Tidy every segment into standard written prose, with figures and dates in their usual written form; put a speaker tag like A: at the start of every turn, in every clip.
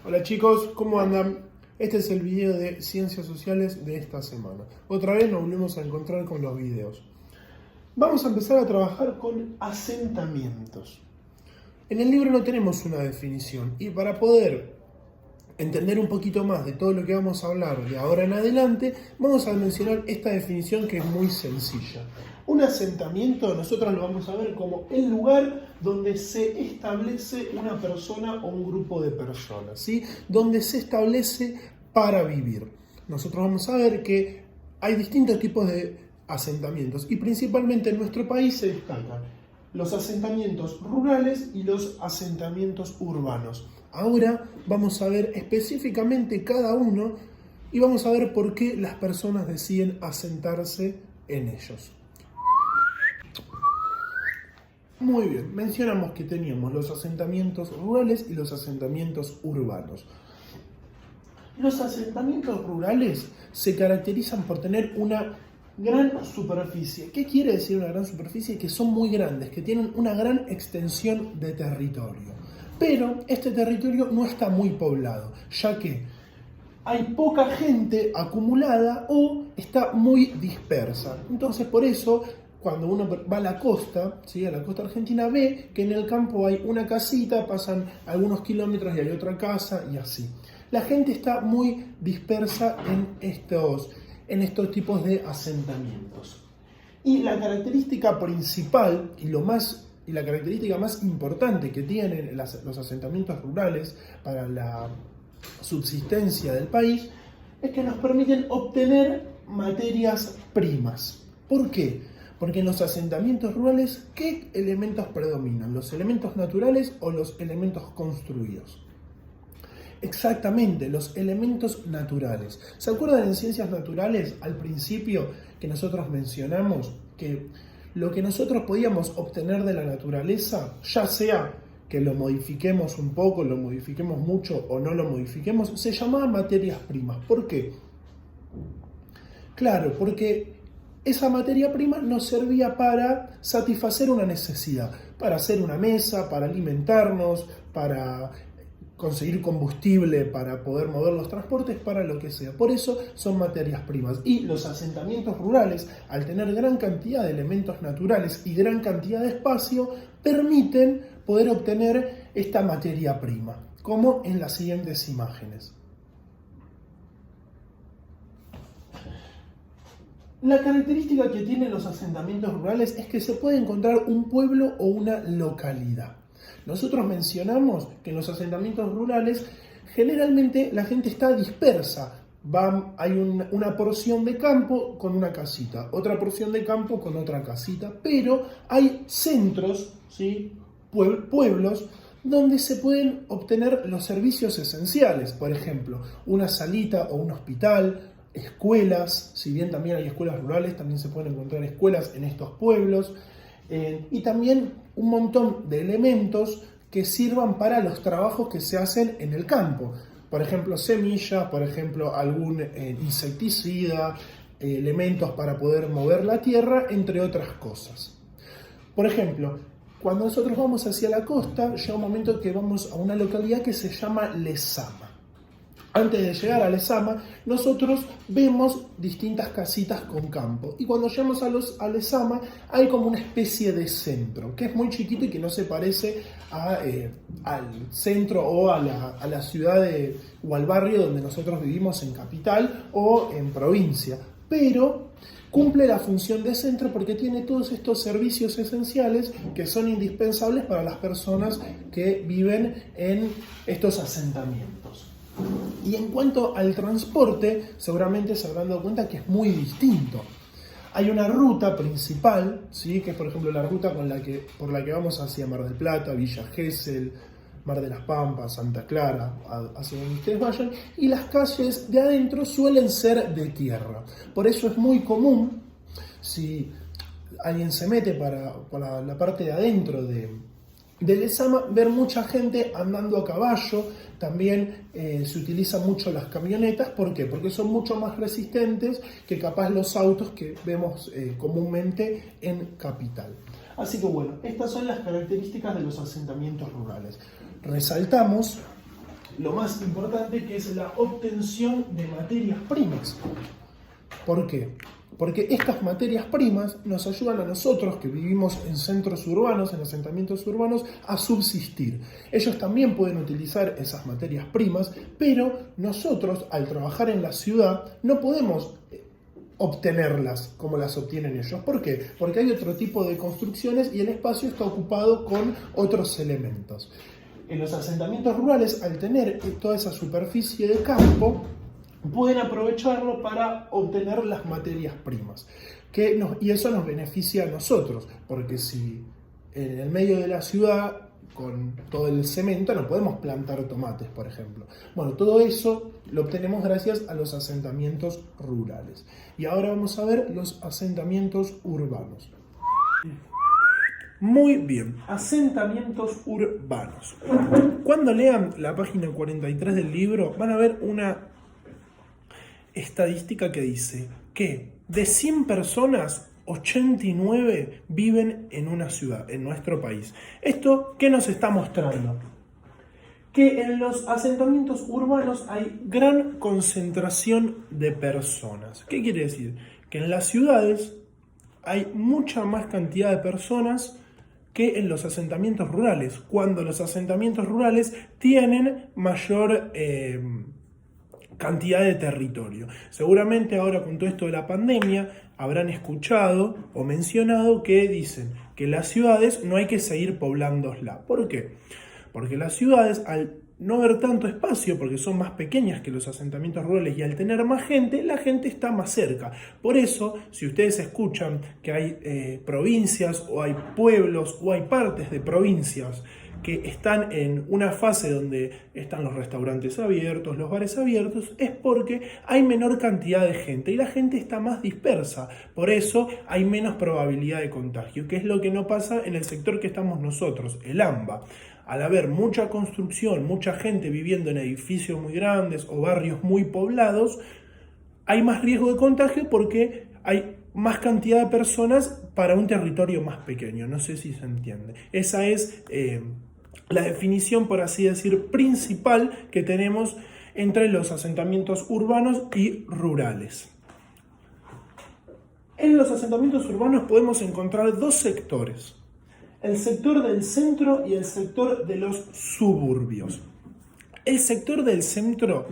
A: Hola chicos, ¿cómo andan? Este es el video de Ciencias Sociales de esta semana. Otra vez nos volvemos a encontrar con los videos. Vamos a empezar a trabajar con asentamientos. En el libro no tenemos una definición y para poder entender un poquito más de todo lo que vamos a hablar de ahora en adelante, vamos a mencionar esta definición que es muy sencilla. Un asentamiento nosotros lo vamos a ver como el lugar donde se establece una persona o un grupo de personas, ¿sí? Donde se establece para vivir. Nosotros vamos a ver que hay distintos tipos de asentamientos y principalmente en nuestro país se destacan los asentamientos rurales y los asentamientos urbanos. Ahora vamos a ver específicamente cada uno y vamos a ver por qué las personas deciden asentarse en ellos. Muy bien, mencionamos que teníamos los asentamientos rurales y los asentamientos urbanos. Los asentamientos rurales se caracterizan por tener una gran superficie. ¿Qué quiere decir una gran superficie? Que son muy grandes, que tienen una gran extensión de territorio. Pero este territorio no está muy poblado, ya que hay poca gente acumulada o está muy dispersa. Entonces, por eso, cuando uno va a la costa, ¿sí? A la costa argentina, ve que en el campo hay una casita, pasan algunos kilómetros y hay otra casa y así. La gente está muy dispersa en estos tipos de asentamientos. Y la característica principal y la característica más importante que tienen los asentamientos rurales para la subsistencia del país es que nos permiten obtener materias primas. ¿Por qué? Porque en los asentamientos rurales, ¿qué elementos predominan? ¿Los elementos naturales o los elementos construidos? Exactamente, los elementos naturales. ¿Se acuerdan en ciencias naturales al principio que nosotros mencionamos que lo que nosotros podíamos obtener de la naturaleza, ya sea que lo modifiquemos un poco, lo modifiquemos mucho o no lo modifiquemos, se llamaban materias primas? ¿Por qué? Claro, porque esa materia prima nos servía para satisfacer una necesidad, para hacer una mesa, para alimentarnos, para conseguir combustible, para poder mover los transportes, para lo que sea. Por eso son materias primas. Y los asentamientos rurales, al tener gran cantidad de elementos naturales y gran cantidad de espacio, permiten poder obtener esta materia prima, como en las siguientes imágenes. La característica que tienen los asentamientos rurales es que se puede encontrar un pueblo o una localidad. Nosotros mencionamos que en los asentamientos rurales generalmente la gente está dispersa. Hay una porción de campo con una casita, otra porción de campo con otra casita, pero hay centros, ¿sí? Pueblos donde se pueden obtener los servicios esenciales, por ejemplo, una salita o un hospital, escuelas, si bien también hay escuelas rurales, también se pueden encontrar escuelas en estos pueblos, y también un montón de elementos que sirvan para los trabajos que se hacen en el campo. Por ejemplo, semillas, por ejemplo, algún insecticida, elementos para poder mover la tierra, entre otras cosas. Por ejemplo, cuando nosotros vamos hacia la costa, llega un momento que vamos a una localidad que se llama Lezama. Antes de llegar a Lezama, nosotros vemos distintas casitas con campo. Y cuando llegamos a Lezama, hay como una especie de centro, que es muy chiquito y que no se parece al centro o a la ciudad o al barrio donde nosotros vivimos en capital o en provincia. Pero cumple la función de centro porque tiene todos estos servicios esenciales que son indispensables para las personas que viven en estos asentamientos. Y en cuanto al transporte, seguramente se habrán dado cuenta que es muy distinto. Hay una ruta principal, ¿sí? Que es por ejemplo la ruta por la que vamos hacia Mar del Plata, Villa Gesell, Mar de las Pampas, Santa Clara, hacia donde ustedes vayan, y las calles de adentro suelen ser de tierra. Por eso es muy común, si alguien se mete para la parte de adentro de Lezama, ver mucha gente andando a caballo. También se utilizan mucho las camionetas. ¿Por qué? Porque son mucho más resistentes que capaz los autos que vemos comúnmente en capital. Así que bueno, estas son las características de los asentamientos rurales. Resaltamos lo más importante, que es la obtención de materias primas. ¿Por qué? Porque estas materias primas nos ayudan a nosotros, que vivimos en centros urbanos, en asentamientos urbanos, a subsistir. Ellos también pueden utilizar esas materias primas, pero nosotros, al trabajar en la ciudad, no podemos obtenerlas como las obtienen ellos. ¿Por qué? Porque hay otro tipo de construcciones y el espacio está ocupado con otros elementos. En los asentamientos rurales, al tener toda esa superficie de campo, pueden aprovecharlo para obtener las materias primas. Y eso nos beneficia a nosotros, porque si en el medio de la ciudad, con todo el cemento, no podemos plantar tomates, por ejemplo. Bueno, todo eso lo obtenemos gracias a los asentamientos rurales. Y ahora vamos a ver los asentamientos urbanos. Muy bien, asentamientos urbanos. Cuando lean la página 43 del libro, van a ver una estadística que dice que de 100 personas, 89 viven en una ciudad, en nuestro país. ¿Esto qué nos está mostrando? Que en los asentamientos urbanos hay gran concentración de personas. ¿Qué quiere decir? Que en las ciudades hay mucha más cantidad de personas que en los asentamientos rurales, cuando los asentamientos rurales tienen mayor cantidad de territorio. Seguramente ahora con todo esto de la pandemia habrán escuchado o mencionado que dicen que las ciudades no hay que seguir poblándolas. ¿Por qué? Porque las ciudades, al no haber tanto espacio, porque son más pequeñas que los asentamientos rurales, y al tener más gente, la gente está más cerca. Por eso, si ustedes escuchan que hay provincias o hay pueblos o hay partes de provincias que están en una fase donde están los restaurantes abiertos, los bares abiertos, es porque hay menor cantidad de gente y la gente está más dispersa. Por eso hay menos probabilidad de contagio, que es lo que no pasa en el sector que estamos nosotros, el AMBA. Al haber mucha construcción, mucha gente viviendo en edificios muy grandes o barrios muy poblados, hay más riesgo de contagio porque hay más cantidad de personas para un territorio más pequeño. No sé si se entiende. Esa es la definición, por así decir, principal que tenemos entre los asentamientos urbanos y rurales. En los asentamientos urbanos podemos encontrar dos sectores: el sector del centro y el sector de los suburbios. El sector del centro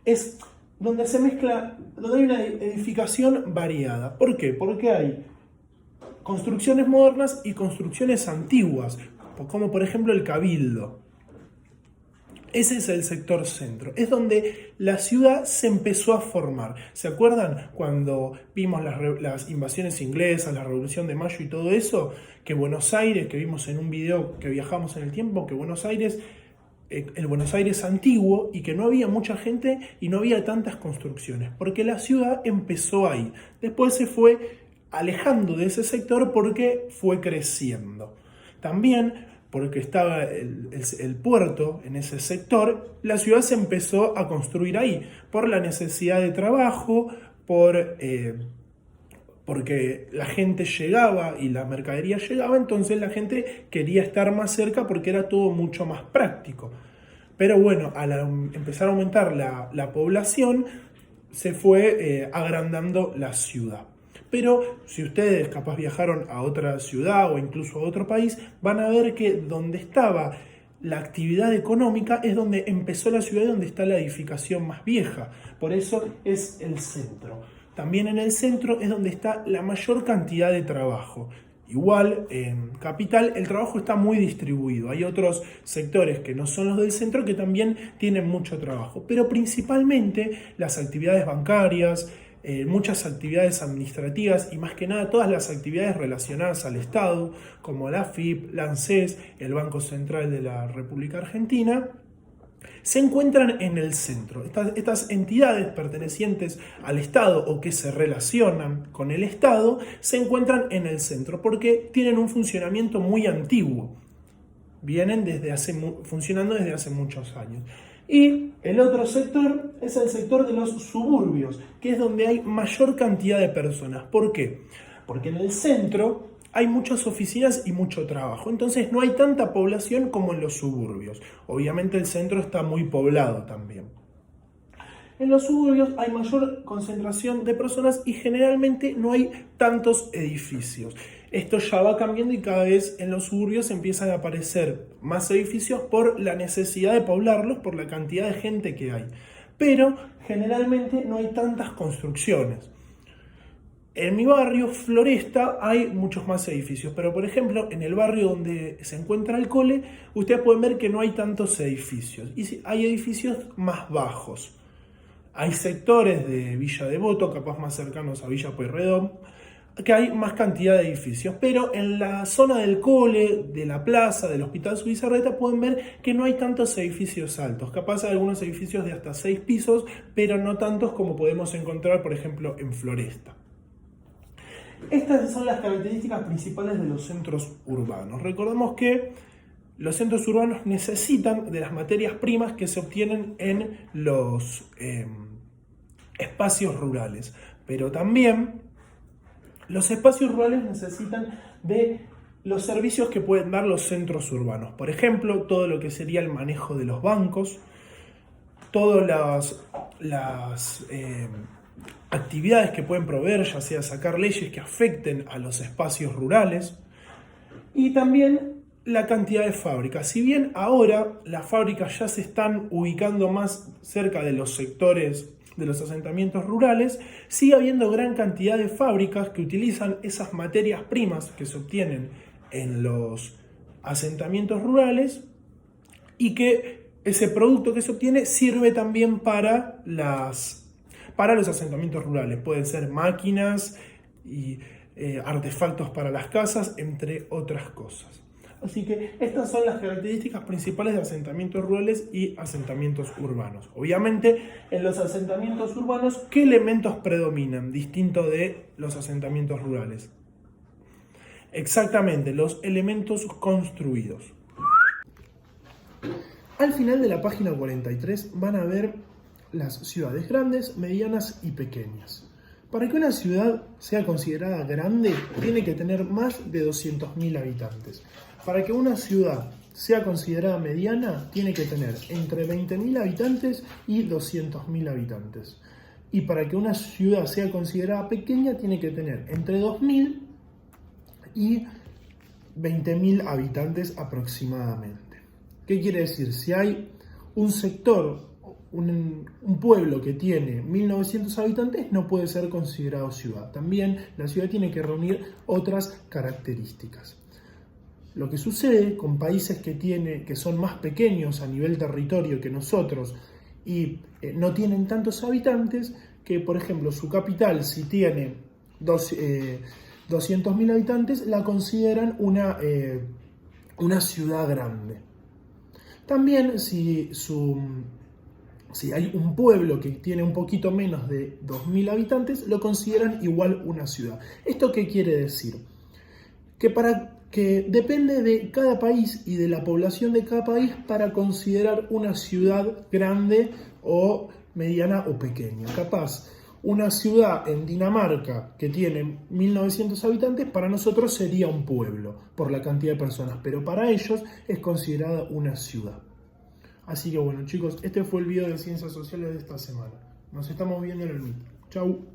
A: es donde se mezcla, donde hay una edificación variada. ¿Por qué? Porque hay construcciones modernas y construcciones antiguas, como por ejemplo el Cabildo. Ese es el sector centro, es donde la ciudad se empezó a formar. ¿Se acuerdan cuando vimos las invasiones inglesas, la Revolución de Mayo y todo eso? Que Buenos Aires, que vimos en un video que viajamos en el tiempo, que Buenos Aires, el Buenos Aires antiguo, y que no había mucha gente y no había tantas construcciones, porque la ciudad empezó ahí. Después se fue alejando de ese sector porque fue creciendo. También porque estaba el puerto en ese sector, la ciudad se empezó a construir ahí, por la necesidad de trabajo, porque la gente llegaba y la mercadería llegaba, entonces la gente quería estar más cerca porque era todo mucho más práctico. Pero bueno, al empezar a aumentar la población, se fue agrandando la ciudad. Pero si ustedes capaz viajaron a otra ciudad o incluso a otro país, van a ver que donde estaba la actividad económica es donde empezó la ciudad y donde está la edificación más vieja. Por eso es el centro. También en el centro es donde está la mayor cantidad de trabajo. Igual, en Capital el trabajo está muy distribuido. Hay otros sectores que no son los del centro que también tienen mucho trabajo. Pero principalmente las actividades bancarias, muchas actividades administrativas y más que nada todas las actividades relacionadas al Estado, como la AFIP, la ANSES, el Banco Central de la República Argentina, se encuentran en el centro. Estas entidades pertenecientes al Estado o que se relacionan con el Estado se encuentran en el centro porque tienen un funcionamiento muy antiguo. Vienen funcionando desde hace muchos años. Y el otro sector es el sector de los suburbios, que es donde hay mayor cantidad de personas. ¿Por qué? Porque en el centro hay muchas oficinas y mucho trabajo. Entonces no hay tanta población como en los suburbios. Obviamente el centro está muy poblado también. En los suburbios hay mayor concentración de personas y generalmente no hay tantos edificios. Esto ya va cambiando y cada vez en los suburbios empiezan a aparecer más edificios por la necesidad de poblarlos, por la cantidad de gente que hay. Pero generalmente no hay tantas construcciones. En mi barrio, Floresta, hay muchos más edificios, pero por ejemplo, en el barrio donde se encuentra el cole, ustedes pueden ver que no hay tantos edificios, y hay edificios más bajos. Hay sectores de Villa Devoto, capaz más cercanos a Villa Pueyrredón, que hay más cantidad de edificios, pero en la zona del cole, de la plaza, del Hospital Zubizarreta, pueden ver que no hay tantos edificios altos. Capaz hay algunos edificios de hasta 6 pisos, pero no tantos como podemos encontrar, por ejemplo, en Floresta. Estas son las características principales de los centros urbanos. Recordemos que los centros urbanos necesitan de las materias primas que se obtienen en los espacios rurales, pero también los espacios rurales necesitan de los servicios que pueden dar los centros urbanos. Por ejemplo, todo lo que sería el manejo de los bancos, todas las actividades que pueden proveer, ya sea sacar leyes que afecten a los espacios rurales, y también la cantidad de fábricas. Si bien ahora las fábricas ya se están ubicando más cerca de los sectores de los asentamientos rurales, sigue habiendo gran cantidad de fábricas que utilizan esas materias primas que se obtienen en los asentamientos rurales y que ese producto que se obtiene sirve también para los asentamientos rurales. Pueden ser máquinas y artefactos para las casas, entre otras cosas. Así que estas son las características principales de asentamientos rurales y asentamientos urbanos. Obviamente, en los asentamientos urbanos, ¿qué elementos predominan, distinto de los asentamientos rurales? Exactamente, los elementos construidos. Al final de la página 43 van a ver las ciudades grandes, medianas y pequeñas. Para que una ciudad sea considerada grande, tiene que tener más de 200.000 habitantes. Para que una ciudad sea considerada mediana, tiene que tener entre 20.000 habitantes y 200.000 habitantes. Y para que una ciudad sea considerada pequeña, tiene que tener entre 2.000 y 20.000 habitantes aproximadamente. ¿Qué quiere decir? Si hay un sector, un pueblo que tiene 1.900 habitantes, no puede ser considerado ciudad. También la ciudad tiene que reunir otras características. Lo que sucede con países que son más pequeños a nivel territorio que nosotros y no tienen tantos habitantes, que por ejemplo su capital, si tiene 200.000 habitantes, la consideran una ciudad grande. También si hay un pueblo que tiene un poquito menos de 2.000 habitantes, lo consideran igual una ciudad. ¿Esto qué quiere decir? Que depende de cada país y de la población de cada país para considerar una ciudad grande o mediana o pequeña. Capaz, una ciudad en Dinamarca que tiene 1.900 habitantes, para nosotros sería un pueblo por la cantidad de personas, pero para ellos es considerada una ciudad. Así que bueno chicos, este fue el video de Ciencias Sociales de esta semana. Nos estamos viendo en el Meet. Chau.